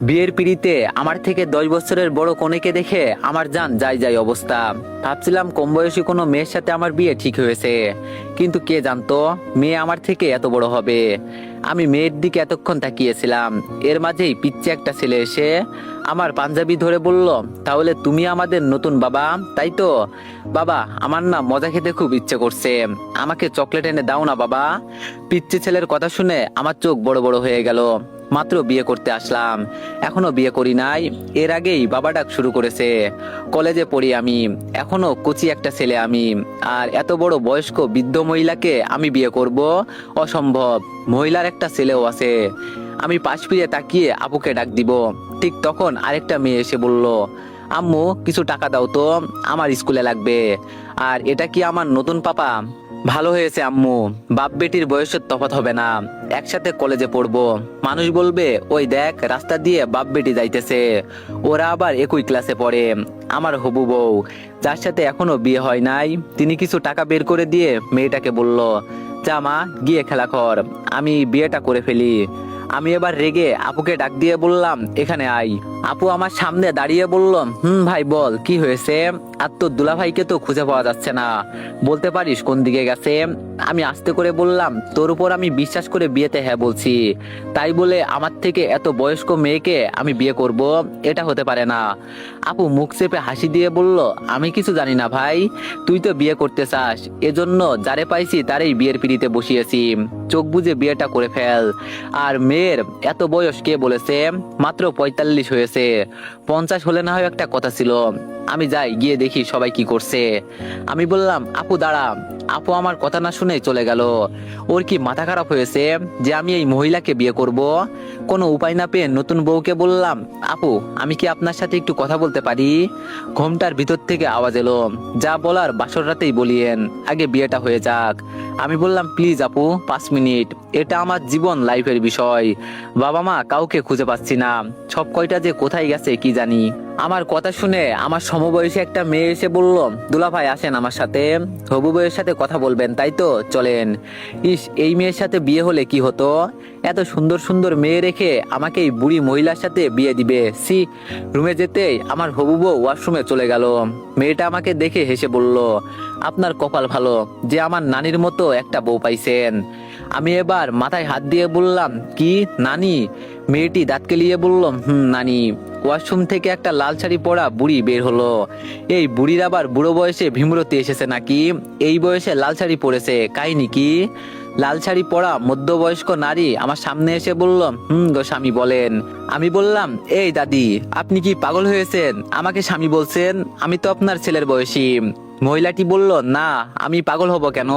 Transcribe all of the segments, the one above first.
বিয়ের পিড়িতে আমার থেকে 10 বছরের বড় কনেকে দেখে আমার জান যাই যাই অবস্থা। ভাবছিলাম কম বয়সী কোনো মেয়ের সাথে আমার বিয়ে ঠিক হয়েছে, কিন্তু কে জানতো মেয়ে আমার থেকে এত বড় হবে। আমি মেয়ের দিকে এতক্ষণ তাকিয়েছিলাম, এর মাঝেই পিচ্ছে একটা ছেলে এসে আমার পাঞ্জাবি ধরে বলল, তাহলে তুমি আমাদের নতুন বাবা, তাই তো? বাবা, আমার না মজা খেতে খুব ইচ্ছে করছে, আমাকে চকলেট এনে দাও না বাবা। পিচ্ছে ছেলের কথা শুনে আমার চোখ বড় বড় হয়ে গেল। মাত্র বিয়ে করতে আসলাম, এখনো বিয়ে করি নাই, এর আগেই বাবা ডাক শুরু করেছে। কলেজে পড়ি আমি, এখনো কচি একটা ছেলে আমি, আর এত বড় বয়স্ক বৃদ্ধ মহিলাকে আমি বিয়ে করব? অসম্ভব। মহিলার একটা ছেলেও আছে। আমি পাশ ফিরে তাকিয়ে আপুকে ডাক দিব, ঠিক তখন আরেকটা মেয়ে এসে বলল, আম্মু কিছু টাকা দাও তো, আমার স্কুলে লাগবে। আর এটা কি আমার নতুন পাপা? ভালো হয়েছে আম্মু, বাপ বেটির বয়সের তফাৎ হবে না, একসাথে কলেজে পড়বো। মানুষ বলবে, ওই দেখ রাস্তা দিয়ে বাপ বেটি যাইতেছে, ওরা আবার একই ক্লাসে পড়ে। আমার হবু বউ, যার সাথে এখনো বিয়ে হয় নাই, তিনি কিছু টাকা বের করে দিয়ে মেয়েটাকে বলল, যা মা, গিয়ে খেলা কর, আমি বিয়েটা করে ফেলি। আমি এবার রেগে আপুকে ডাক দিয়ে বললাম, এখানে আই। আপু আমার সামনে দাঁড়িয়ে বলল, ভাই বল কি হয়েছে? আর তোর দুলাভাইকে তো খুঁজে পাওয়া যাচ্ছে না, বলতে পারিস কোন দিকে গেছে? আমি আস্তে করে বললাম, তোর উপর আমি বিশ্বাস করে বিয়েতে হ্যাঁ বলছি, তাই বলে আমার থেকে এত বয়স্ক মেয়েকে আমি বিয়ে করব? এটা হতে পারে না। আপু মুখ চেপে হাসি দিয়ে বলল, আমি কিছু জানি না ভাই, তুই তো বিয়ে করতে চাস, এজন্য যারে পাইছি তারই বিয়ের পিড়িতে বসিয়েছি, চোখ বুজে বিয়েটা করে ফেল। আর মেয়ের এত বয়স কে বলেছে? মাত্র 45 হয়েছে, 50 হলে না হয় একটা কথা ছিল। আমি যাই, গিয়ে দেখি সবাই কি করছে। আমি বললাম, আপু দাঁড়া। আপু আমার কথা না শুনে চলে গেল। ওর কি মাথা খারাপ হয়েছে যে আমি এই মহিলাকে বিয়ে করব? কোনো উপায় না পেয়ে নতুন বউকে বললাম, আপু আমি কি আপনার সাথে একটু কথা বলতে পারি? ঘোমটার ভিতর থেকে আওয়াজ এলো, যা বলার বাসর রাতেই বলিয়েন, আগে বিয়েটা হয়ে যাক। আমি বললাম, প্লিজ আপু 5 মিনিট, এটা আমার জীবন লাইফের বিষয়। বাবা মা কাউকে খুঁজে পাচ্ছি না, সব কয়টা যে কোথায় গেছে কি জানি। আমার কথা শুনে আমার সমবয়সী একটা মেয়ে এসে বলল, দুলা ভাই আসেন আমার সাথে, হবু বউয়ের সাথে কথা বলবেন তাই তো, চলেন। ইস, এই মেয়ের সাথে বিয়ে হলে কি হতো? এত সুন্দর সুন্দর মেয়ে রেখে আমাকে এই বুড়ি মহিলার সাথে বিয়ে দিবে? সি। রুমে যেতেই আমার হবু বউ ওয়াশরুমে চলে গেল। মেয়েটা আমাকে দেখে হেসে বলল, আপনার কপাল ভালো যে আমার নানির মতো একটা বউ পাইছেন। আমি এবার মাথায় হাত দিয়ে বললাম, কি নানি? মেয়েটি দাঁত কেলিয়ে বলল, নানি। ওয়াশরুম থেকে একটা লাল শাড়ি পরা বুড়ি বের হলো। এই বুড়ির আবার বুড়ো বয়সে ভীমরতি এসেছে নাকি? এই বয়সে লাল শাড়ি পরেছে, কাহিনী কি? লাল শাড়ি পরা মধ্যবয়স্ক নারী আমার সামনে এসে বলল, গো স্বামী বলেন। আমি বললাম, এই দাদি, আপনি কি পাগল হয়েছেন? আমাকে স্বামী বলছেন? আমি তো আপনার ছেলের বয়সী। মহিলাটি বলল, না, আমি পাগল হব কেন?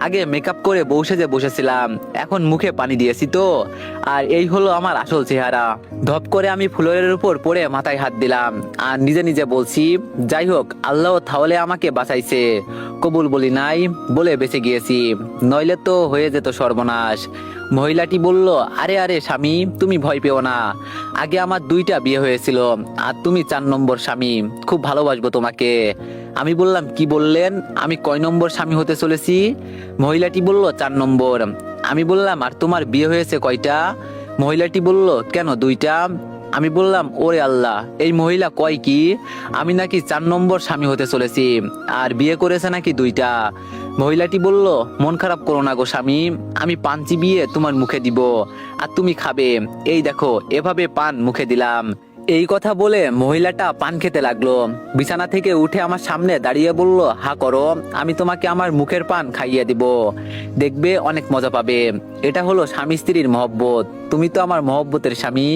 আগে মেকআপ করে বউ সেজে বসেছিলাম, এখন মুখে পানি দিয়েছি তো। আর এই হলো আমার আসল চেহারা। ধপ করে আমি ফ্লোরের উপর পড়ে মাথায় হাত দিলাম আর নিজে নিজে বলছি, যাই হোক, আল্লাহ তাহলে আমাকে বাঁচাইছে, কবুল বলি নাই বলে বেঁচে গিয়েছি, নইলে তো হয়ে যেত সর্বনাশ। মহিলাটি বলল, আরে আরে স্বামী, তুমি ভয় পেও না, আগে আমার 2টা বিয়ে হয়েছিল, আর তুমি 4 নম্বর স্বামী, খুব ভালোবাসবো তোমাকে। আমি বললাম, কি বললেন? আমি কয় নম্বর স্বামী হতে চলেছি? মহিলাটি বলল, 4 নম্বর। আমি বললাম, আর তোমার বিয়ে হয়েছে কয়টা? মহিলাটি বলল, কেন 2টা? আমি বললাম, ওরে আল্লাহ, এই মহিলা কয় কি? আমি নাকি 4 নম্বর স্বামী হতে চলেছি, আর বিয়ে করেছে নাকি 2টা। মহিলাটি বলল, মন খারাপ করো না গো স্বামী, আমি পান চিবিয়ে তোমার মুখে দিব, আর তুমি খাবে, এই দেখো, এভাবে পান মুখে দিলাম। এই কথা বলে মহিলাটা পান খেতে লাগলো। বিছানা থেকে উঠে আমার সামনে দাঁড়িয়ে বলল, হা করো, আমি তোমাকে আমার মুখের পান খাইয়ে দিব, দেখবে অনেক মজা পাবে। এটা হলো স্বামী স্ত্রীর মহব্বত, তুমি তো আমার মহব্বতের স্বামী।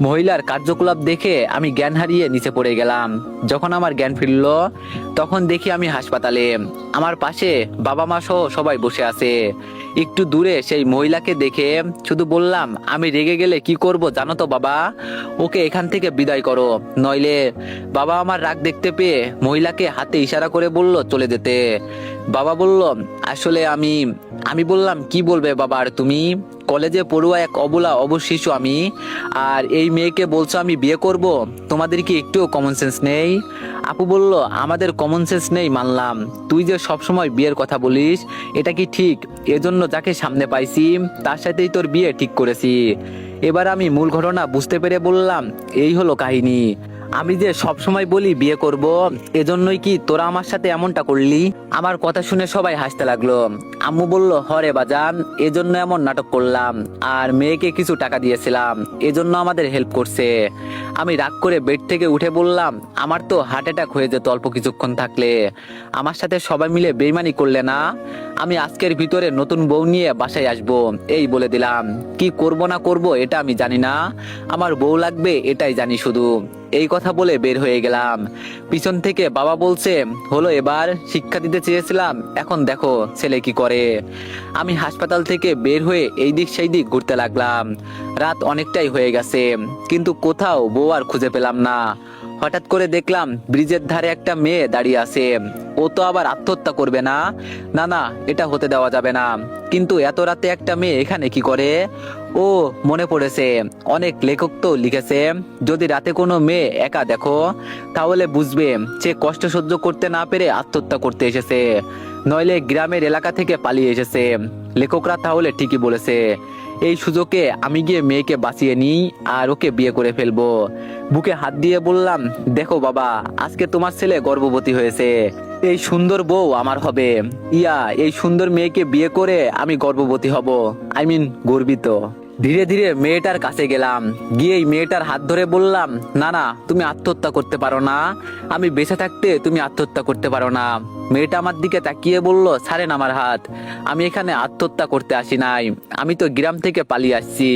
মহিলার কার্যকলাপ দেখে আমি জ্ঞান হারিয়ে নিচে পড়ে গেলাম। যখন আমার জ্ঞান ফিরল, তখন দেখি আমি হাসপাতালে, আমার পাশে বাবা মা সহ সবাই বসে আছে। একটু দূরে সেই মহিলাকে দেখে শুধু বললাম, আমি রেগে গেলে কি করব জানো তো বাবা? ওকে এখান থেকে বিদায় করো, নইলে। বাবা আমার রাগ দেখতে পেয়ে মহিলাকে হাতে ইশারা করে বলল চলে যেতে। বাবা বলল, আসলে আমি আমি বললাম, কি বলবে বাবা? আর তুমি কলেজে পড়ুয়া এক অবলা অবশিশু আমি, আর এই মেয়েকে বলছো আমি বিয়ে করব? তোমাদের কি একটুও কমন সেন্স নেই? আপু বলল, আমাদের কমন সেন্স নেই মানলাম, তুই যে সব সময় বিয়ের কথা বলিস, এটা কি ঠিক? এজন্য যাকে সামনে পাইছি তার সাথেই তোর বিয়ে ঠিক করেছি। এবার আমি মূল ঘটনা বুঝতে পেরে বললাম, এই হলো কাহিনী। আমি যে সব সময় বলি বিয়ে করব, এজন্যই কি তোরা আমার সাথে এমনটা করলি? আমার কথা শুনে সবাই হাসতে লাগলো। আম্মু বলল, হরে বাজান, এজন্য এমন নাটক করলাম, আর মেয়েকে কিছু টাকা দিয়েছিলাম, এজন্য আমাদের হেল্প করছে। আমি রাগ করে বেড থেকে উঠে বললাম, আমার তো হার্ট অ্যাটাক হয়ে যেত অল্প কিছুক্ষণ থাকলে। আমার সাথে সবাই মিলে বেইমানি করলে না। আমি আজকের ভিতরে নতুন বউ নিয়ে বাসায় আসবো, এই বলে দিলাম। কি করব না করব এটা আমি জানি না, আমার বউ লাগবে এটাই জানি শুধু। এই কথা বলে বের হয়ে গেলাম। পিছন থেকে বাবা বলছে, হলো এবার, শিক্ষা দিতে চেয়েছিলাম, এখন দেখো ছেলে কি করে। আমি হাসপাতাল থেকে বের হয়ে এই দিক সেই দিক ঘুরতে লাগলাম। রাত অনেকটাই হয়ে গেছে, কিন্তু কোথাও বউ আর খুঁজে পেলাম না। হঠাৎ করে দেখলাম ব্রিজের ধারে একটা মেয়ে দাঁড়িয়ে আছে। ও তো আবার আত্মহত্যা করবে না? না না, এটা হতে দেওয়া যাবে না। কিন্তু এত রাতে একটা মেয়ে এখানে কি করে? ও, মনে পড়েছে, অনেক লেখক তো লিখেছে, যদি রাতে কোনো মেয়ে একা দেখো তাহলে বুঝবে সে কষ্ট সহ্য করতে না পেরে আত্মহত্যা করতে এসেছে, নইলে গ্রামের এলাকা থেকে পালিয়ে এসেছে। লেখকরা তাহলে ঠিকই বলেছে। এই সুযোগে আমি গিয়ে মেয়েকে বাঁচিয়ে নিই আর ওকে বিয়ে করে ফেলবো। বুকে হাত দিয়ে বললাম, দেখো বাবা, আজকে তোমার ছেলে গর্ভবতী হয়েছে। এই সুন্দর বউ আমার হবে। এই সুন্দর মেয়েকে বিয়ে করে আমি গর্ভবতী হব, গর্বিত। ধীরে ধীরে মেয়েটার কাছে গেলাম, গিয়েই মেয়েটার হাত ধরে বললাম, না না, তুমি আত্মহত্যা করতে পারো না। আমি বেঁচে থাকতে তুমি আত্মহত্যা করতে পারো না। মেয়েটা আমার দিকে তাকিয়ে বলল, ছাড়েন আমার হাত, আমি এখানে আত্মহত্যা করতে আসি নাই, আমি তো গ্রাম থেকে পালিয়ে আসছি।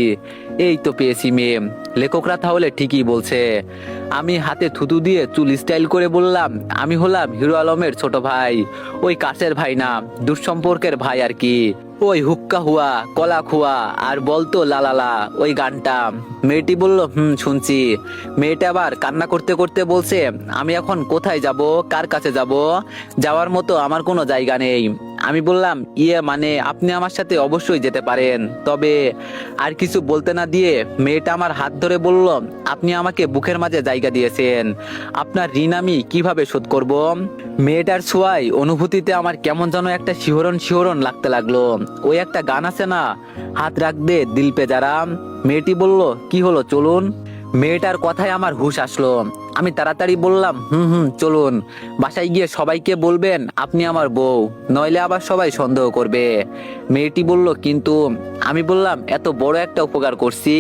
এই তো পেয়েছি মেয়ে। লেখকরা তাহলে ঠিকই বলছে। আমি হাতে থুতু দিয়ে চুল স্টাইল করে বললাম, আমি হলাম হিরো আলমের ছোট ভাই। ওই কাছের ভাই না, দুঃসম্পর্কের ভাই আর কি। ওই হুক্কা হুয়া কলা খুয়া আর বলতো লালালা, ওই গানটা। মেয়েটি বলল, শুনছি। মেয়েটা আবার কান্না করতে করতে বলছে, আমি এখন কোথায় যাব, কার কাছে যাব? যাওয়ার মতো আমার কোনো জায়গা নেই। আমি বললাম, মানে আপনি আমার সাথে অবশ্যই যেতে পারেন, তবে। আর কিছু বলতে না দিয়ে মেয়েটা আমার হাত ধরে বলল, আপনি আমাকে বুকের মাঝে জায়গা দিয়েছেন, আপনার ঋণ আমি কিভাবে শোধ করব? মেয়েটার ছোঁয়ায় অনুভূতিতে আমার কেমন যেন একটা শিহরণ শিহরণ লাগতে লাগলো। ওই একটা গান আছে না, হাত রাখ দে দিল পে যারা। মেয়েটি বলল, কি হলো, চলুন। মেয়েটার কথায় আমার হুঁশ আসলো। আমি তাড়াতাড়ি বললাম, চলুন। বাসায় গিয়ে সবাইকে বলবেন আপনি আমার বউ, নইলে আবার সবাই সন্দেহ করবে। মেয়েটি বলল, কিন্তু। আমি বললাম, এত বড় একটা উপকার করছি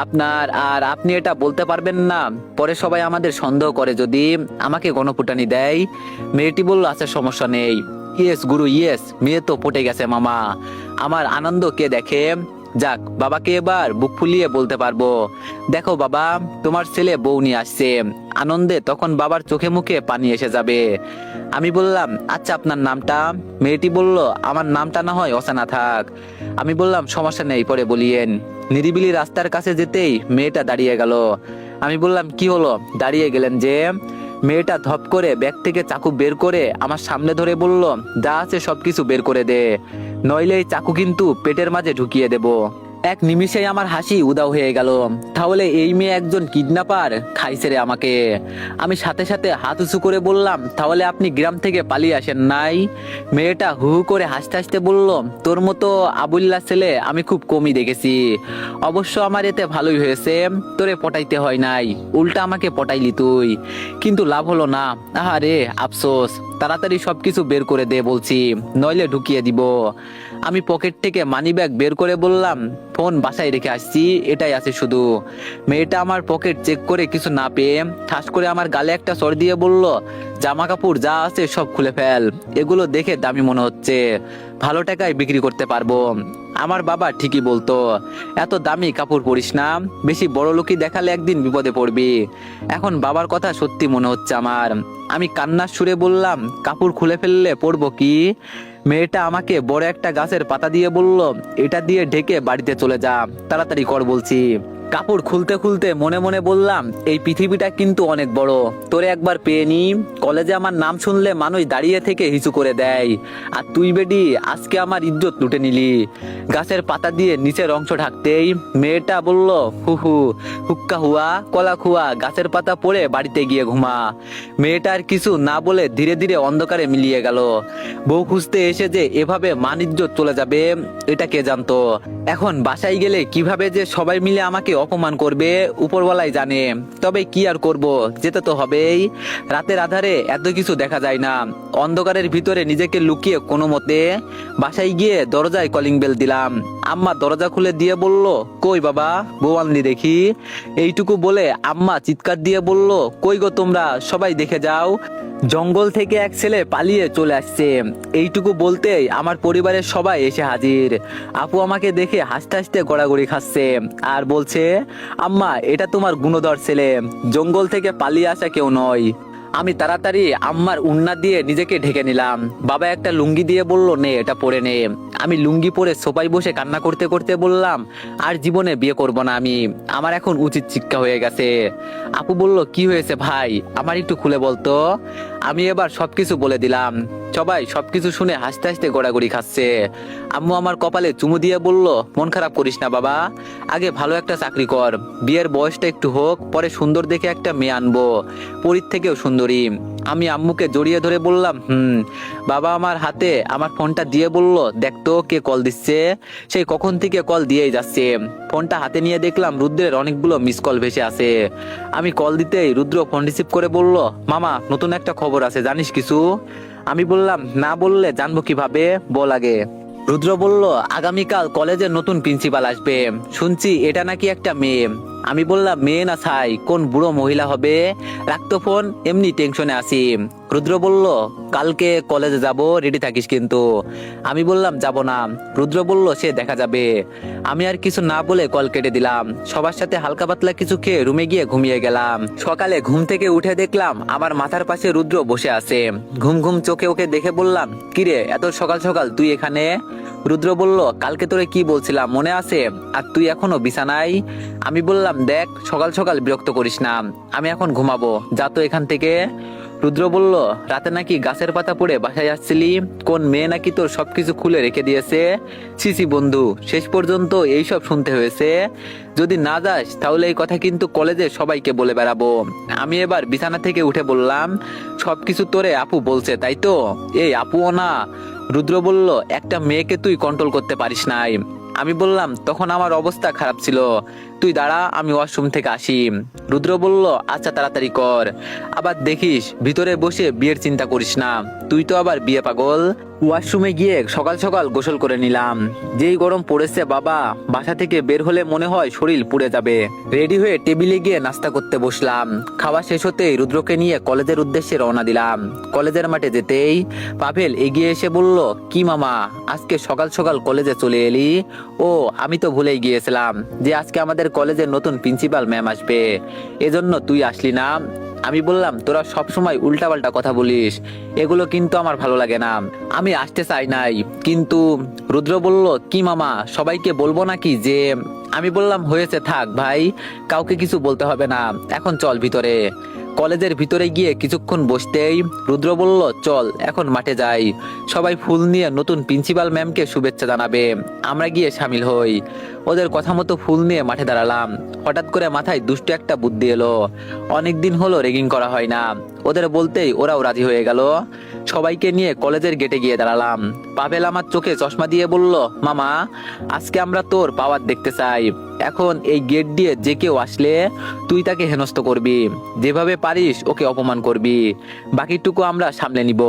আপনার, আর আপনি এটা বলতে পারবেন না? পরে সবাই আমাদের সন্দেহ করে যদি, আমাকে গণফুটানি দেয়। মেয়েটি বলল, আচ্ছা সমস্যা নেই। ইয়েস গুরু ইয়েস, মেয়ে তো পটে গেছে মামা। আমার আনন্দ কে দেখে? যাক, বাবাকে এবার বুক ফুলিয়ে বলতে পারবো, দেখো বাবা, তোমার ছেলে বউ নিয়ে আসছে। আনন্দে তখন বাবার চোখে মুখে পানি এসে যাবে। আমি বললাম, আচ্ছা আপনার নামটা? মেয়েটি বলল, আমার নামটা না হয় অজানা থাক। আমি বললাম, সমস্যা নেই, পরে বলিয়েন। নিরিবিলি রাস্তার কাছে যেতেই মেয়েটা দাঁড়িয়ে গেল। আমি বললাম, কি হলো, দাঁড়িয়ে গেলেন যে? মেয়েটা ধপ করে ব্যাগ থেকে চাকু বের করে আমার সামনে ধরে বলল, যা আছে সবকিছু বের করে দে, নইলে এই চাকু কিন্তু পেটের মাঝে ঢুকিয়ে দেব। এক নিমিষেই আমার হাসি উদাও হয়ে গেল। তাহলে এই মেয়ে একজন কিডন্যাপার, খাইছে রে আমাকে। আমি সাথে সাথে হাত উঁচু করে বললাম, তাহলে আপনি গ্রাম থেকে পালিয়ে আসেন নাই? মেয়েটা হু হু করে হাসতে হাসতে বলল, তোর মতো আবুল্লাহ ছেলে আমি খুব কমই দেখেছি। অবশ্য আমার এতে ভালোই হয়েছে, তোরে পটাইতে হয় নাই, উল্টা আমাকে পটাইলি তুই। কিন্তু লাভ হলো না, আহারে আফসোস। তাড়াতাড়ি সবকিছু বের করে দে বলছি, নইলে ঢুকিয়ে দিব। আমি পকেট থেকে মানি ব্যাগ বের করে বললাম, ফোন বাসায় রেখে আসছি, এটাই আছে শুধু। মেয়েটা আমার পকেট চেক করে কিছু না পেয়ে ঠাস করে আমার গালে একটা চড় দিয়ে বলল, জামা কাপড় যা আছে সব খুলে ফেল, এগুলো দেখে দামি মনে হচ্ছে, ভালো টাকায় বিক্রি করতে পারবো। আমার বাবা ঠিকই বলতো, এত দামি কাপড় পরিস না, বেশি বড় লোকই দেখালে একদিন বিপদে পড়বি। এখন বাবার কথা সত্যি মনে হচ্ছে আমার। আমি কান্নার সুরে বললাম, কাপড় খুলে ফেললে পড়বো কি? মেয়েটা আমাকে বড় একটা গাছের পাতা দিয়ে বলল, এটা দিয়ে ঢেকে বাড়িতে চলে যা, তাড়াতাড়ি কর বলছি। কাপড় খুলতে খুলতে মনে মনে বললাম, এই পৃথিবীটা কিন্তু অনেক বড়, তোরে একবার পেয়ে নি। কলেজে আমার নাম শুনলে মানুষ দাঁড়িয়ে থেকে হিচু করে দেয়, আর তুই বেডি আজকে আমার ইজ্জত লুটে নিলি। গাছের পাতা দিয়ে নিচের অংশ ঢাকতেই মেয়েটা বলল, হুক্কা হুয়া কলা খুয়া, গাছের পাতা পড়ে বাড়িতে গিয়ে ঘুমা। মেয়েটা আর কিছু না বলে ধীরে ধীরে অন্ধকারে মিলিয়ে গেল। বউ খুঁজতে এসে যে এভাবে মান ইজ্জত চলে যাবে এটা কে জানতো। এখন বাসায় গেলে কিভাবে যে সবাই মিলে আমাকে অপমান করবে উপরওয়ালাই জানে। তবে কি আর করব, যেতে তো হবেই। রাতের আধারে এত কিছু দেখা যায় না। অন্ধকারের ভিতরে নিজেকে লুকিয়ে কোনো মতে বাসায় গিয়ে দরজায় কলিং বেল দিলাম। আম্মা দরজা খুলে দিয়ে বলল, কই বাবা, বউ আনলি দেখি। এইটুকু বলে আম্মা চিৎকার দিয়ে বলল, কই গো তোমরা, সবাই দেখে যাও, জঙ্গল থেকে এক ছেলে পালিয়ে চলে আসছে। এইটুকু বলতেই আমার পরিবারের সবাই এসে হাজির। আপু আমাকে দেখে হাসতে হাসতে গড়াগড়ি খাচ্ছে আর বলছে, আম্মা এটা তোমার গুণধর ছেলে, জঙ্গল থেকে পালিয়ে আসা কেউ নয়। আমি তাড়াতাড়ি আম্মার উন্না দিয়ে নিজেকে ঢেকে নিলাম। বাবা একটা লুঙ্গি দিয়ে বলল, নে এটা পরে নে। আমি লুঙ্গি পরে সোফায় বসে কান্না করতে করতে বললাম, আর জীবনে বিয়ে করব না আমি, আমার এখন উচিত শিক্ষা হয়ে গেছে। আপু বলল, কি হয়েছে ভাই, আমার একটু খুলে বলতো। আমি এবার সবকিছু বলে দিলাম। সবাই সবকিছু শুনে হাসতে হাসতে গড়াগড়ি খাচ্ছে। আম্মু আমার কপালে চুমু দিয়ে বলল, মন খারাপ করিস না বাবা, আগে ভালো একটা চাকরি কর, বিয়ের বয়সটা একটু হোক, পরে সুন্দর দেখে একটা মেয়ে আনবো, পরীর থেকেও সুন্দরী। আমি আম্মুকে জড়িয়ে ধরে বললাম, বাবা আমার হাতে আমার ফোনটা দিয়ে বলল, দেখতো কে কল দিচ্ছে। সেই কখন থেকে কল দিয়েই যাচ্ছে। ফোনটা হাতে নিয়ে দেখলাম রুদ্রের অনেকগুলো মিস কল ভেসে আছে। আমি কল দিতেই রুদ্র ফোন রিসিভ করে বলল, মামা নতুন একটা খবর আছে, জানিস কিছু? আমি বললাম, না বললে জানবো কিভাবে, বল আগে। রুদ্র বলল, আগামীকাল কলেজের নতুন প্রিন্সিপাল আসবে, শুনছি এটা নাকি একটা মেয়ে। আমি বললাম, মেয়ে না ছাই, কোন বুড়ো মহিলা হবে, রাখতো ফোন, এমনি টেনশনে আছি। রুদ্র বলল, কালকে কলেজে যাব, রেডি থাকিস কিন্তু। আমি বললাম, যাব না। রুদ্র বলল, সে দেখা যাবে। আমি আর কিছু না বলে কল কেটে দিলাম। সবার সাথে হালকা পাতলা কিছু খেয়ে রুমে গিয়ে ঘুমিয়ে গেলাম। সকালে ঘুম থেকে উঠে দেখলাম আমার মাথার পাশে রুদ্র বসে আছে। ঘুম ঘুম চোখে ওকে দেখে বললাম, কিরে এত সকাল সকাল তুই এখানে? রুদ্র বলল, কালকে তোরে কি বলছিলাম মনে আছে, আর তুই এখনো বিছানায়? আমি বললাম, দেখ সকাল সকাল বিরক্ত করিস না, আমি এখন ঘুমাবো, যা তো এখান থেকে। রুদ্র বলল, রাতে নাকি গাছের পাতা পড়ে বাসায় আসছিলি, কোন মেয়ে নাকি তোর সবকিছু খুলে রেখে দিয়েছে। সিসি বন্ধু, শেষ পর্যন্ত এইসব শুনতে হয়েছে। যদি না যাস তাহলে এই কথা কিন্তু কলেজে সবাইকে বলে বেড়াবো। আমি এবার বিছানা থেকে উঠে বললাম, সবকিছু তোরে আপু বলছে তাই তো? এই আপুও না। রুদ্র বলল, একটা মেয়েকে তুই কন্ট্রোল করতে পারিস নাই। আমি বললাম, তখন আমার অবস্থা খারাপ ছিল, তুই দাঁড়া আমি ওয়াশরুম থেকে আসি। রুদ্র বলল, আচ্ছা তাড়াতাড়ি কর, আবার দেখিস ভিতরে বসে বিয়ের চিন্তা করিস না, তুই তো আবার বিয়ে পাগল। ওয়াশরুমে গিয়ে সকাল সকাল গোসল করে নিলাম। যেই গরম পড়েছে বাবা, বাসা থেকে বের হলে মনে হয় শরীর পুড়ে যাবে। রেডি হয়ে টেবিলে গিয়ে নাস্তা করতে বসলাম। খাওয়া শেষ হতেই রুদ্রকে নিয়ে কলেজের উদ্দেশ্যে রওনা দিলাম। কলেজের মাঠে যেতেই পাভেল এগিয়ে এসে বলল, কি মামা, আজকে সকাল সকাল কলেজে চলে এলি? ও আমি তো ভুলেই গিয়েছিলাম যে আজকে আমাদের কলেজের নতুন প্রিন্সিপাল ম্যাম আসবে, এজন্য তুই আসলি না। আমি বললাম, তোরা সবসময় উল্টাপাল্টা কথা বলিস, এগুলো কিন্তু আমার ভালো লাগে না, আমি আসতে চাই নাই কিন্তু। রুদ্র বলল, কি মামা, সবাইকে বলবো নাকি যে? আমি বললাম, হয়েছে থাক ভাই, কাউকে কিছু বলতে হবে না, এখন চল ভিতরে। কলেজের ভিতরে গিয়ে কিছুক্ষণ বসতেই রুদ্র বলল, চল এখন মাঠে যাই, সবাই ফুল নিয়ে নতুন প্রিন্সিপাল ম্যামকে শুভেচ্ছা জানাবে, আমরা গিয়ে সামিল হই। ওদের কথা মতো ফুল নিয়ে মাঠে দাঁড়ালাম। হঠাৎ করে মাথায় দুষ্ট একটা বুদ্ধি এলো। অনেকদিন হলো রেগিং করা হয় না, ওদের বলতেই ওরাও রাজি হয়ে গেল। সবাইকে নিয়ে কলেজের গেটে গিয়ে দাঁড়ালাম। পাভেল আমার চোখে চশমা দিয়ে বলল, মামা আজকে আমরা তোর পাওয়ার দেখতে চাই। এখন এই গেট দিয়ে যে কেউ আসলে তুই তাকে হেনস্থ করবি, যেভাবে পারিস ওকে অপমান করবি, বাকিটুকু আমরা সামলে নিব।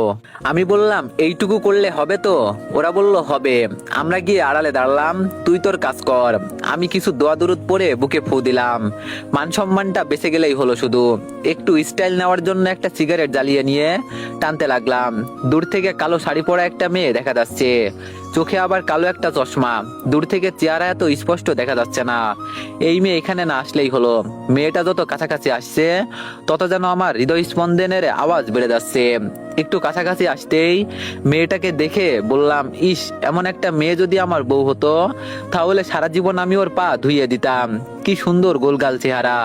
আমি বললাম, এইটুকু করলে হবে তো? ওরা বলল, হবে। আমরা গিয়ে আড়ালে দাঁড়ালাম, তুই তোর কাজ কর। আমি কিছু দোয়া দুরুদ পরে বুকে ফু দিলাম। মান সম্মানটা বেঁচে গেলেই হলো, শুধু একটু স্টাইল নেওয়ার জন্য একটা সিগারেট জ্বালিয়ে নিয়ে টানতে লাগলাম। দূর থেকে কালো শাড়ি পরা একটা মেয়ে দেখা যাচ্ছে, চোখে আবার কালো একটা চশমা, দূর থেকে চেহারা এত স্পষ্ট দেখা যাচ্ছে না। এই মেয়ে এখানে না আসলেই হলো। মেয়েটা যত কাছাকাছি আসছে তত যেন আমার হৃদয় স্পন্দনের আওয়াজ বেড়ে যাচ্ছে। একটু কাছাকাছি আসতেই মেয়েটাকে দেখে বললাম, ইস, এমন একটা মেয়ে যদি আমার বউ হতো তাহলে সারা জীবন আমি ওর পা ধুইয়ে দিতাম। কি সুন্দর গোলগাল চেহারা।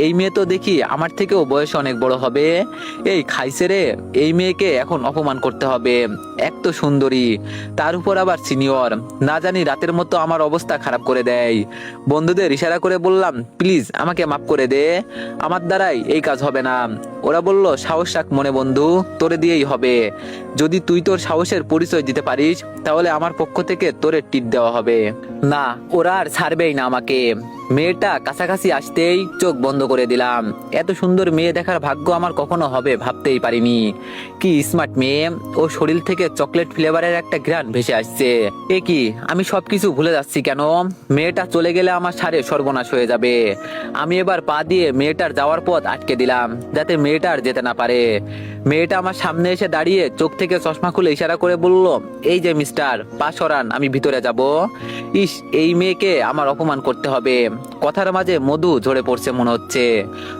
এই মেয়ে তো দেখি আমার থেকেও বয়স অনেক বড় হবে। এই খাইছে রে, এই মেয়েকে এখন অপমান করতে হবে। এক তো সুন্দরী, তার উপর আবার সিনিয়র, না জানি রাতের মতো আমার অবস্থা খারাপ করে দেয়। বন্ধুদের ইশারা করে বললাম, প্লিজ আমাকে মাফ করে দে, আমার দ্বারাই এই কাজ হবে না। ওরা বলল, সাহস রাখ মনে বন্ধু, তোরে দিয়েই হবে। যদি তুই তোর সাহসের পরিচয় দিতে পারিস তাহলে আমার পক্ষ থেকে তোরে টিট দেওয়া হবে। না, ওরা আর ছাড়বেই না আমাকে। মেয়েটা কাছাকাছি আসতেই চোখ বন্ধ করে দিলাম। এত সুন্দর মেয়ে দেখার ভাগ্য আমার কখনো হবে ভাবতেই পারিনি। কি স্মার্ট মেয়ে, ও শরীর থেকে চকলেট ফ্লেভারের একটা ঘ্রাণ ভেসে আসছে। আমি সবকিছু ভুলে যাচ্ছি কেন? মেয়েটা চলে গেলে আমার সারে সর্বনাশ হয়ে যাবে। আমি এবার পা দিয়ে মেয়েটার যাওয়ার পথ আটকে দিলাম, যাতে মেয়েটা আর যেতে না পারে। মেয়েটা আমার সামনে এসে দাঁড়িয়ে চোখ থেকে চশমা খুলে ইশারা করে বলল, এই যে মিস্টার, পা সরান, আমি ভিতরে যাব। এই মেয়েকে আমার অপমান করতে হবে। কথার মাঝে মধু ঝরে পড়ছে মনে হচ্ছে।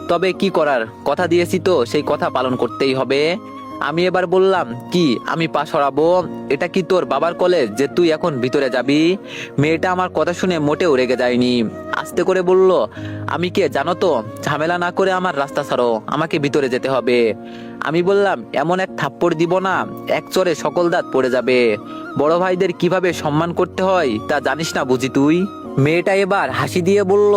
তবে কি করার, কথা দিয়েছি তো সেই কথা পালন করতেই হবে। আমি এবার বললাম, কি আমি পা সরাবো? এটা কি তোর বাবার কলেজ যে তুই এখন ভিতরে যাবি? মেয়েটা আমার কথা শুনে মোটেও রেগে যায়নি, আস্তে করে বলল, আমি কে জানো তো, ঝামেলা না করে আমার রাস্তা ছাড়ো, আমাকে ভিতরে যেতে হবে। আমি বললাম, এমন এক থাপ্পড় দিব না, এক চড়ে সকল দাঁত পড়ে যাবে। বড় ভাইদের কিভাবে সম্মান করতে হয় তা জানিস না বুঝি তুই? মেয়েটা এবার হাসি দিয়ে বলল,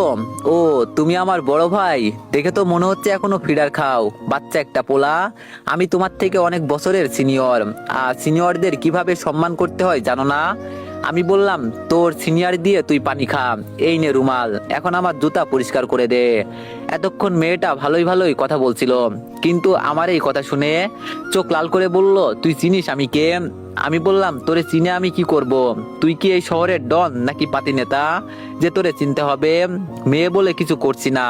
ও তুমি আমার বড় ভাই, দেখে তো মনে হচ্ছে এখনো ফিডার খাও, বাচ্চা একটা পোলা। আমি তোমার থেকে অনেক বছরের সিনিয়র, আর সিনিয়রদের কিভাবে সম্মান করতে হয় জানো না? আমি বললাম, তোর সিনিয়র দিয়ে তুই পানি খা, এই নে রুমাল, এখন আমার জুতা পরিষ্কার করে দে। এতক্ষণ মেয়েটা ভালোই ভালোই কথা বলছিল, কিন্তু আমার এই কথা শুনে চোখ লাল করে বলল, তুই চিনিস আমি কে? আমি বললাম, তোরে চিনে আমি কি করব? তুই কি এই শহরের ডন নাকি পাতি নেতা যে তোরে চিনতে হবে? মেয়ে বলে কিছু করছি না,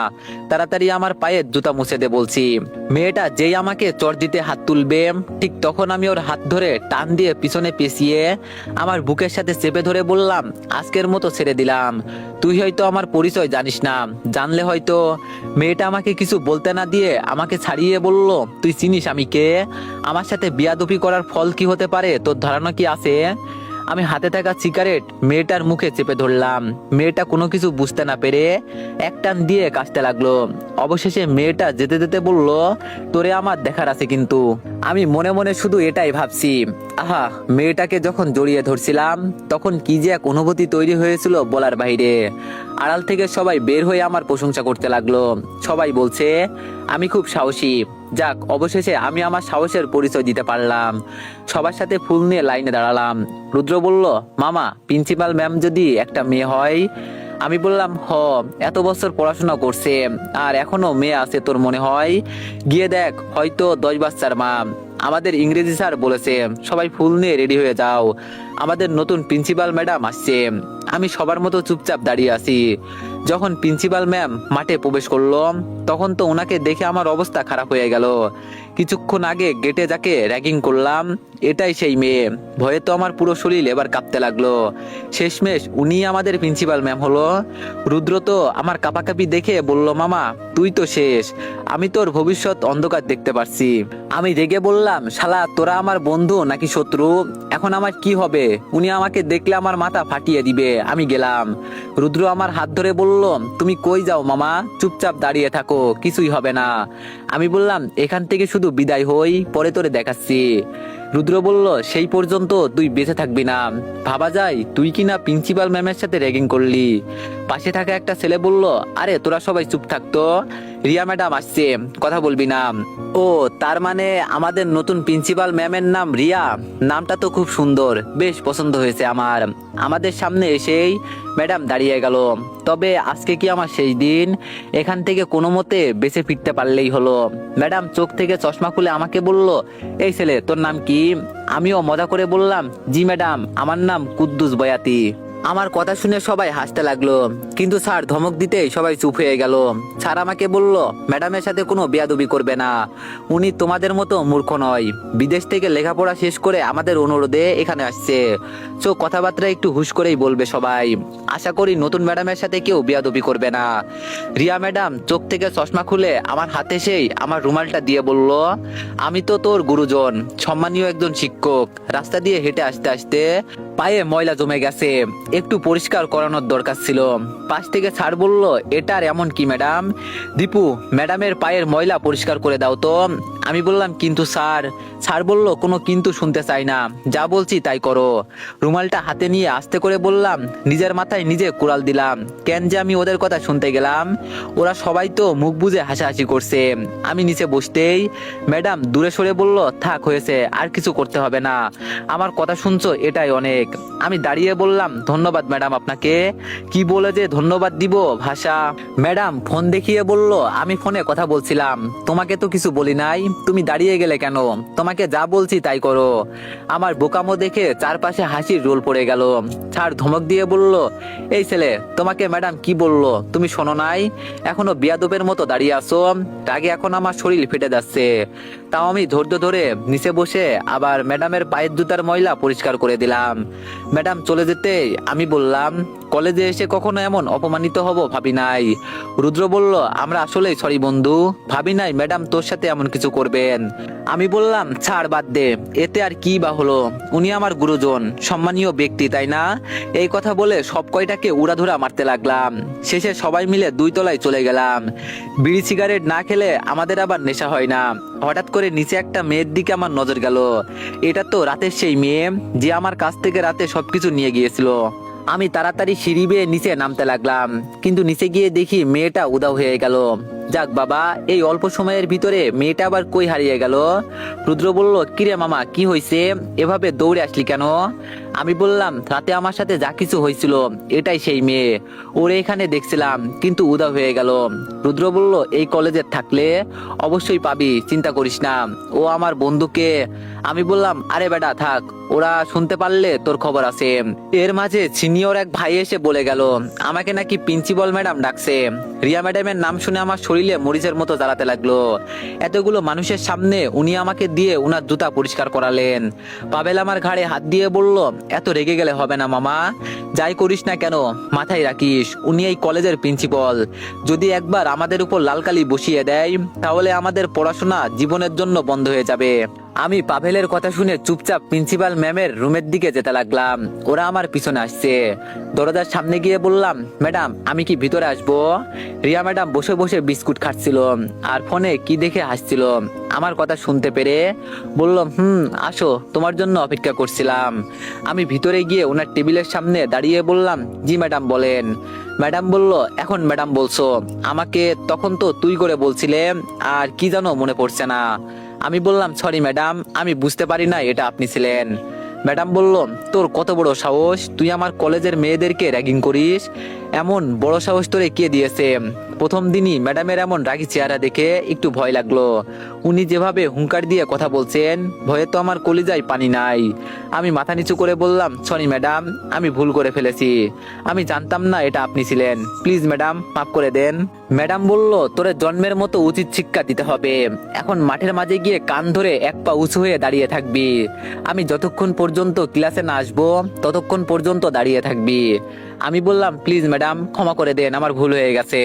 তাড়াতাড়ি আমার পায়ের জুতা মুছে দে বলছি। মেয়েটা যেই আমাকে চড় দিতে হাত তুলবে, ঠিক তখন আমি ওর হাত ধরে টান দিয়ে পিছনে পেঁচিয়ে আমার বুকের সাথে চেপে ধরে বললাম, আজকের মতো ছেড়ে দিলাম, তুই হয়তো আমার পরিচয় জানিস না, জানলে হয়তো। মেয়েটা আমাকে কিছু বলতে না দিয়ে আমাকে ছাড়িয়ে বলল, তুই চিনিস আমি কে? আমার সাথে বিয়াদবি করার ফল কি হতে পারে তোর ধারণা কি আছে? আমি হাতে থাকা সিগারেট মেয়েটার মুখে চেপে ধরলাম। মেয়েটা কোনো কিছু বুঝতে না পেরে এক টান দিয়ে কাশতে লাগলো। অবশেষে মেয়েটা যেতে যেতে বলল, তোরে আমার দেখার আছে কিন্তু। আমি মনে মনে শুধু এটাই ভাবছি, আহা, মেয়েটাকে যখন জড়িয়ে ধরছিলাম তখন কি যে এক অনুভূতি তৈরি হয়েছিল বলার বাইরে। আড়াল থেকে সবাই বের হয়ে আমার প্রশংসা করতে লাগলো। সবাই বলছে আমি খুব সাহসী। যাক, অবশেষে আমি আমার সাহসের পরিচয় দিতে পারলাম। সবার সাথে ফুল নিয়ে লাইনে দাঁড়ালাম। রুদ্র বলল, মামা, প্রিন্সিপাল ম্যাম যদি একটা মেয়ে হয়? আমি বললাম, এত বছর পড়াশোনা করছে আর এখনো মেয়ে আছে তোর মনে হয়? গিয়ে দেখ, হয়তো 10 বাচ্চার মা। আমাদের ইংরেজি স্যার বলেছে সবাই ফুল নিয়ে রেডি হয়ে যাও, আমাদের নতুন প্রিন্সিপাল ম্যাডাম আসছে। আমি সবার মতো চুপচাপ দাঁড়িয়ে আছি। যখন প্রিন্সিপাল ম্যাম মাঠে প্রবেশ করলো তখন তো ওনাকে দেখে আমার অবস্থা খারাপ হয়ে গেল। কিছুক্ষণ আগে গেটে যাকে র্যাগিং করলাম এটাই সেই মেয়ে। ভয়ে তো আমার পুরো শরীর এবার কাঁপতে লাগলো। শেষমেশ উনি আমাদের প্রিন্সিপাল ম্যাম হলো। রুদ্র তো আমার কাঁপাকাঁপি দেখে বলল, মামা তুই তো শেষ, আমি তোর ভবিষ্যৎ অন্ধকার দেখতে পারছি। আমি রেগে বললাম, শালা তোরা আমার বন্ধু নাকি শত্রু? এখন আমার কি হবে? উনি আমাকে দেখলে আমার মাথা ফাটিয়ে দিবে। আমি গেলাম। রুদ্র আমার হাত ধরে বলল, তুমি কই যাও মামা? চুপচাপ দাঁড়িয়ে থাকো, কিছুই হবে না। আমি বললাম, এখান থেকে শুধু বিদায় হই, পরে তোরে দেখাচ্ছি। রুদ্র বলল, সেই পর্যন্ত তুই বেঁচে থাকবি না। ভাবা যায় তুই কিনা প্রিন্সিপাল ম্যামের সাথে র্যাগিং করলি। পাশে থাকা একটা ছেলে বলল, আরে তোরা সবাই চুপ থাকতো, রিয়া ম্যাডাম আসছে, কথা বলবি না। ও, তার মানে আমাদের নতুন প্রিন্সিপাল ম্যামের নাম রিয়া? নামটা তো খুব সুন্দর, বেশ পছন্দ হয়েছে আমার। আমাদের সামনে এসেই ম্যাডাম দাঁড়িয়ে গেল। তবে আজকে কি আমার শেষ দিন? এখান থেকে কোনো মতে বেঁচে ফিরতে পারলেই হলো। ম্যাডাম চোখ থেকে চশমা খুলে আমাকে বলল, এই ছেলে তোর নাম কি? আমিও মজা করে বললাম, জি ম্যাডাম, আমার নাম কুদ্দুস বয়াতি। আমার কথা শুনে সবাই হাসতে লাগলো, কিন্তু স্যার ধমক দিতেই সবাই চুপ হয়ে গেল। স্যার আমাকে বলল, ম্যাডামের সাথে কোনো বেয়াদবি করবে না, উনি তোমাদের মতো মূর্খ নয়, বিদেশ থেকে লেখাপড়া শেষ করে আমাদের অনুরোধে এখানে আসছে। কথাবার্তা একটু হুশ করেই বলবে সবাই। আশা করি নতুন ম্যাডামের সাথে কেউ বেয়াদবি করবে না। রিয়া ম্যাডাম চোখ থেকে চশমা খুলে আমার হাতে সেই আমার রুমালটা দিয়ে বলল, আমি তো তোর গুরুজন, সম্মানীয় একজন শিক্ষক। রাস্তা দিয়ে হেঁটে আসতে আসতে পায়ে ময়লা জমে গেছে, একটু পরিষ্কার করানোর দরকার ছিল। পাশ থেকে স্যার বলল, এটা আর এমন কি ম্যাডাম, দীপু ম্যাডামের পায়ের ময়লা পরিষ্কার করে দাও তো। আমি বললাম কিন্তু স্যার। স্যার বলল, কোনো কিন্তু শুনতে চাই না, যা বলছি তাই করো। রুমালটা হাতে নিয়ে আস্তে করে বললাম, নিজের মাথায় নিজে কুড়াল দিলাম। কেন যে আমি ওদের কথা শুনতে গেলাম? ওরা সবাই তো মুখ বুজে হাসাহাসি করছে। আমি নিচে বসতেই ম্যাডাম দূরে সরে বলল, থাক হয়েছে, আর কিছু করতে হবে না, আমার কথা শুনছো এটাই অনেক। আমি দাঁড়িয়ে বললাম, ধন্যবাদ ম্যাডাম আপনাকে। কি বলে যে ধন্যবাদ দিব ভাষা। ম্যাডাম ফোন দেখিয়ে বলল, আমি ফোনে কথা বলছিলাম, তোমাকে তো কিছু বলি নাই, তুমি দাঁড়িয়ে গেলে কেন? তোমাকে যা বলছি তাই করো। আমার বোকামো দেখে চারপাশে হাসির রোল পড়ে গেল। স্যার ধমক দিয়ে বলল, এই ছেলে, তোমাকে ম্যাডাম কি বললো তুমি শোনো নাই? এখনো বিয়াদবের মতো দাঁড়িয়ে আছো। রাগে এখন আমার শরীর ফেটে যাচ্ছে। তাও আমি ধৈর্য ধরে নিচে বসে আবার ম্যাডামের পায়ের জুতার ময়লা পরিষ্কার করে দিলাম। ম্যাডাম চলে যেতে আমি বললাম, কলেজে এসে কখনো এমন অপমানিত হব ভাবি নাই। রুদ্র বলল, আমরা আসলেই সরি বন্ধু, ভাবি নাই ম্যাডাম তোর সাথে এমন কিছু করবেন। আমি বললাম, ছাড় বাদ দে, এতে আর কি বা হলো, উনি আমার গুরুজন, সম্মানীয় ব্যক্তি তাই না? এই কথা বলে সব কয়টাকে উড়াধুরা মারতে লাগলাম। শেষে সবাই মিলে 2 তলায় চলে গেলাম। বিড়ি সিগারেট না খেলে আমাদের আবার নেশা হয় না। হঠাৎ করে নিচে একটা মেয়ের দিকে আমার নজর গেল। এটা তো রাতের সেই মেয়ে যে আমার কাছ থেকে রাতে সবকিছু নিয়ে গিয়েছিল। আমি তাড়াতাড়ি সিঁড়ি বেয়ে নিচে নামতে লাগলাম, কিন্তু নিচে গিয়ে দেখি মেয়েটা উধাও হয়ে গেল। যাক বাবা, এই অল্প সময়ের ভিতরে মেয়েটা আবার কই হারিয়ে গেল? রুদ্র বলল, কিরে মামা কি হয়েছে, এভাবে দৌড়ে আসলি কেন? আমি বললাম, রাতে আমার সাথে যা কিছু হয়েছিল এটাই সেই মেয়ে, ওরে এখানে দেখছিলাম কিন্তু উধাও হয়ে গেল। রুদ্র বলল, এই কলেজে থাকলে অবশ্যই পাবি, চিন্তা করিস না, ও আমার বন্ধুকে। আমি বললাম, আরে বেটা থাক, ওরা শুনতে পারলে তোর খবর আছে। এর মাঝে সিনিয়র এক ভাই এসে বলে গেল, আমাকে নাকি প্রিন্সিপাল ম্যাডাম ডাকছে। রিয়া ম্যাডামের নাম শুনে আমার শরীরে মরিচের মতো জ্বালাতে লাগলো। এতগুলো মানুষের সামনে উনি আমাকে দিয়ে উনার জুতা পরিষ্কার করালেন। পাবেল আমার ঘাড়ে হাত দিয়ে বলল, এত রেগে গেলে হবে না মামা, যাই করিস না কেন মাথায় রাখিস উনি এই কলেজের প্রিন্সিপাল। যদি একবার আমাদের উপর লালকালি বসিয়ে দেয় তাহলে আমাদের পড়াশোনা জীবনের জন্য বন্ধ হয়ে যাবে। আমি পাভেলের কথা শুনে চুপচাপ প্রিন্সিপাল ম্যামের রুমের দিকে যেতে লাগলাম। ওরা আমার পিছনে আসছে। দরজার সামনে গিয়ে বললাম, ম্যাডাম আমি কি ভিতরে আসবো? রিয়া ম্যাডাম বসে বসে বিস্কুট খাচ্ছিল আর ফোনে কি দেখে হাসছিল। আমার কথা শুনতে পেরে বলল, আসো, তোমার জন্য অপেক্ষা করছিলাম। আমি ভিতরে গিয়ে ওনার টেবিলের সামনে দাঁড়িয়ে বললাম, জি ম্যাডাম বলেন। ম্যাডাম বলল, এখন ম্যাডাম বলছো, আমাকে তখন তো তুই করে বলছিলে, আর কি জানো মনে পড়ছে না। আমি বললাম, সরি ম্যাডাম, আমি বুঝতে পারি না এটা আপনি ছিলেন। ম্যাডাম বলল, তোর কত বড় সাহস, তুই আমার কলেজের মেয়েদেরকে র্যাগিং করিস? এমন বড় সাহস তোরে কে দিয়েছে? প্রথম দিনই ম্যাডামের এমন রাগী চেহারা দেখে একটু ভয় লাগলো। উনি যেভাবে হুঙ্কার দিয়ে কথা বলছেন, ভয়ে তো আমার কলিজায় পানি নাই। আমি মাথা নিচু করে বললাম, সরি ম্যাডাম, আমি ভুল করে ফেলেছি, আমি জানতাম না এটা আপনি ছিলেন, প্লিজ ম্যাডাম মাফ করে দেন। ম্যাডাম বলল, তোরে জন্মের মতো উচিত শিক্ষা দিতে হবে, এখন মাঠের মাঝে গিয়ে কান ধরে এক পা উঁচু হয়ে দাঁড়িয়ে থাকবি। আমি যতক্ষণ পর্যন্ত ক্লাসে না আসবো ততক্ষণ পর্যন্ত দাঁড়িয়ে থাকবি। আমি বললাম, প্লিজ ম্যাডাম ক্ষমা করে দেন, আমার ভুল হয়ে গেছে।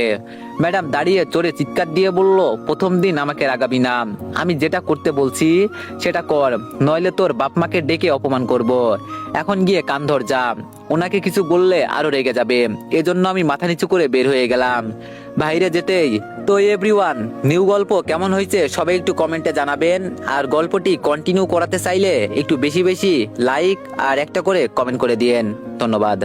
ম্যাডাম দাঁড়িয়ে চড়ে চিৎকার দিয়ে বলল, প্রথম দিন আমাকে রাগাবি না, আমি যেটা করতে বলছি সেটা কর, নইলে তোর বাপ মাকে ডেকে অপমান করব। এখন গিয়ে কান ধর যা, ওনাকে কিছু বললে আরো রেগে যাবে। এজন্য আমি মাথা নিচু করে বের হয়ে গেলাম। বাইরে যেতেই, তো এভরিওয়ান, নিউ গল্প কেমন হয়েছে সবাই একটু কমেন্টে জানাবেন। আর গল্পটি কন্টিনিউ করাতে চাইলে একটু বেশি বেশি লাইক আর একটা করে কমেন্ট করে দিয়েন। ধন্যবাদ।